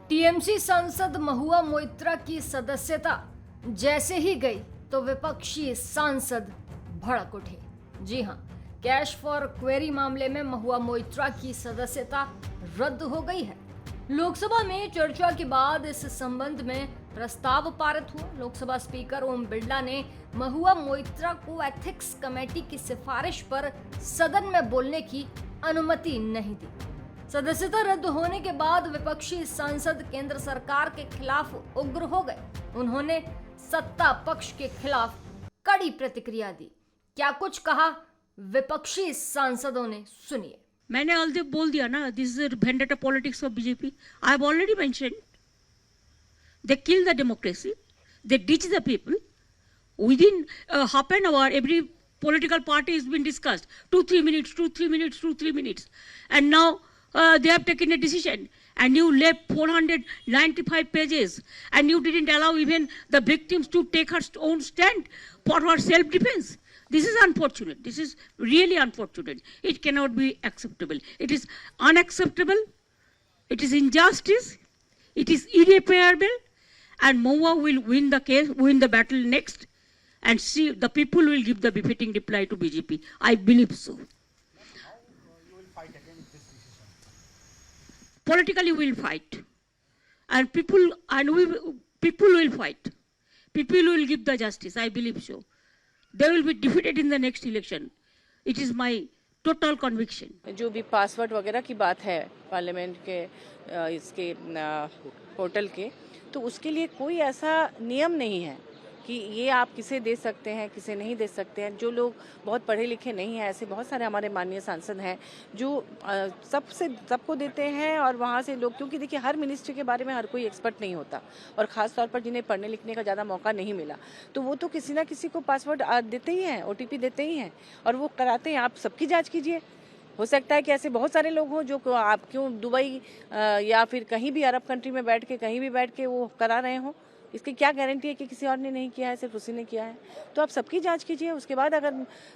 TMC सांसद महुआ मोइत्रा की सदस्यता जैसे ही गई तो विपक्षी सांसद भड़क उठे। जी हां, कैश फॉर क्वेरी मामले में महुआ मोइत्रा की सदस्यता रद्द हो गई है। लोकसभा में चर्चा के बाद इस संबंध में प्रस्ताव पारित हुआ। लोकसभा स्पीकर ओम बिरला ने महुआ मोइत्रा को एथिक्स कमेटी की सिफारिश पर सदन में बोलने की अनुमति नहीं दी। सदस्यता रद्द होने के बाद विपक्षी सांसद केंद्र सरकार के खिलाफ उग्र हो गए। उन्होंने सत्ता पक्ष के खिलाफ कड़ी प्रतिक्रिया दी। क्या कुछ कहा विपक्षी सांसदों ने, सुनिए। मैंने ऑलरेडी बोल दिया ना, this is vendetta politics of BJP. I have already mentioned they kill the democracy, they ditch the people within half an hour. Every political party has been discussed 2-3 minutes, 2-3 minutes, 2-3 minutes, and now they have taken a decision, and you left 495 pages, and you didn't allow even the victims to take her own stand for her self-defense. This is unfortunate. This is really unfortunate. It cannot be acceptable. It is unacceptable. It is injustice. It is irreparable, and Mahua will win the case, win the battle next, and see the people will give the befitting reply to BJP. I believe so. Politically we will fight, and people will fight. People will give the justice. I believe so. They will be defeated in the next election. It is my total conviction. जो भी password वगैरह की बात है parliament के इसके portal के, तो उसके लिए कोई ऐसा नियम नहीं है कि ये आप किसे दे सकते हैं, किसे नहीं दे सकते हैं। जो लोग बहुत पढ़े लिखे नहीं हैं, ऐसे बहुत सारे हमारे माननीय सांसद हैं जो सबको देते हैं, और वहाँ से लोग, क्योंकि देखिए हर मिनिस्ट्री के बारे में हर कोई एक्सपर्ट नहीं होता, और ख़ास तौर पर जिन्हें पढ़ने लिखने का ज़्यादा मौका नहीं मिला, तो वो तो किसी ना किसी को पासवर्ड देते ही हैं, OTP देते ही हैं, और वो कराते हैं। आप सबकी जाँच कीजिए। हो सकता है कि ऐसे बहुत सारे लोग हों जो आप क्यों दुबई या फिर कहीं भी अरब कंट्री में बैठ के, कहीं भी बैठ के वो करा रहे हों। इसकी क्या गारंटी है कि किसी और ने नहीं किया है, सिर्फ उसी ने किया है? तो आप सबकी जांच कीजिए, उसके बाद अगर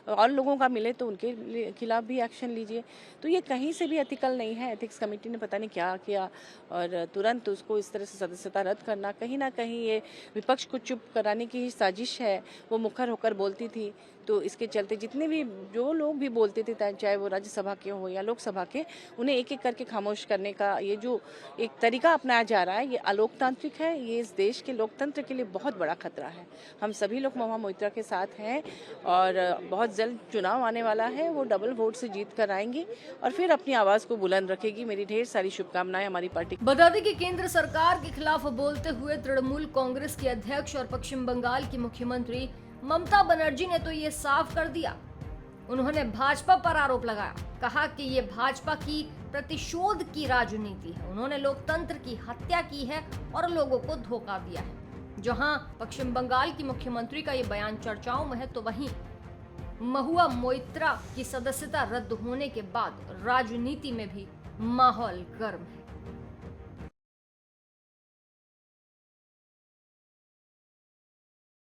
और लोगों का मिले तो उनके खिलाफ भी एक्शन लीजिए। तो ये कहीं से भी एथिकल नहीं है। एथिक्स कमेटी ने पता नहीं क्या किया, और तुरंत उसको इस तरह से सदस्यता रद्द करना, कहीं ना कहीं ये विपक्ष को चुप कराने की साजिश है। वो मुखर होकर बोलती थी, तो इसके चलते जितने भी जो लोग भी बोलते थे, चाहे वो राज्यसभा के हो या लोकसभा के, उन्हें एक एक करके खामोश करने का ये जो एक तरीका अपनाया जा रहा है, ये अलोकतांत्रिक है। ये इस देश के लोकतंत्र के लिए बहुत बड़ा खतरा है। हम सभी लोग महुआ मोइत्रा के साथ हैं, और बहुत जल्द चुनाव आने वाला है। वो डबल वोट से जीत कर आएंगी और फिर अपनी आवाज को बुलंद रखेगी। मेरी ढेर सारी शुभकामनाएं हमारी पार्टी। बता दें कि केंद्र सरकार के खिलाफ बोलते हुए तृणमूल कांग्रेस की अध्यक्ष और पश्चिम बंगाल की मुख्यमंत्री ममता बनर्जी ने तो ये साफ कर दिया। उन्होंने भाजपा पर आरोप लगाया, कहा कि ये भाजपा की प्रतिशोध की राजनीति है। उन्होंने लोकतंत्र की हत्या की है और लोगों को धोखा दिया है। जहां पश्चिम बंगाल की मुख्यमंत्री का ये बयान चर्चाओं में है, तो वहीं महुआ मोइत्रा की सदस्यता रद्द होने के बाद राजनीति में भी माहौल गर्म है।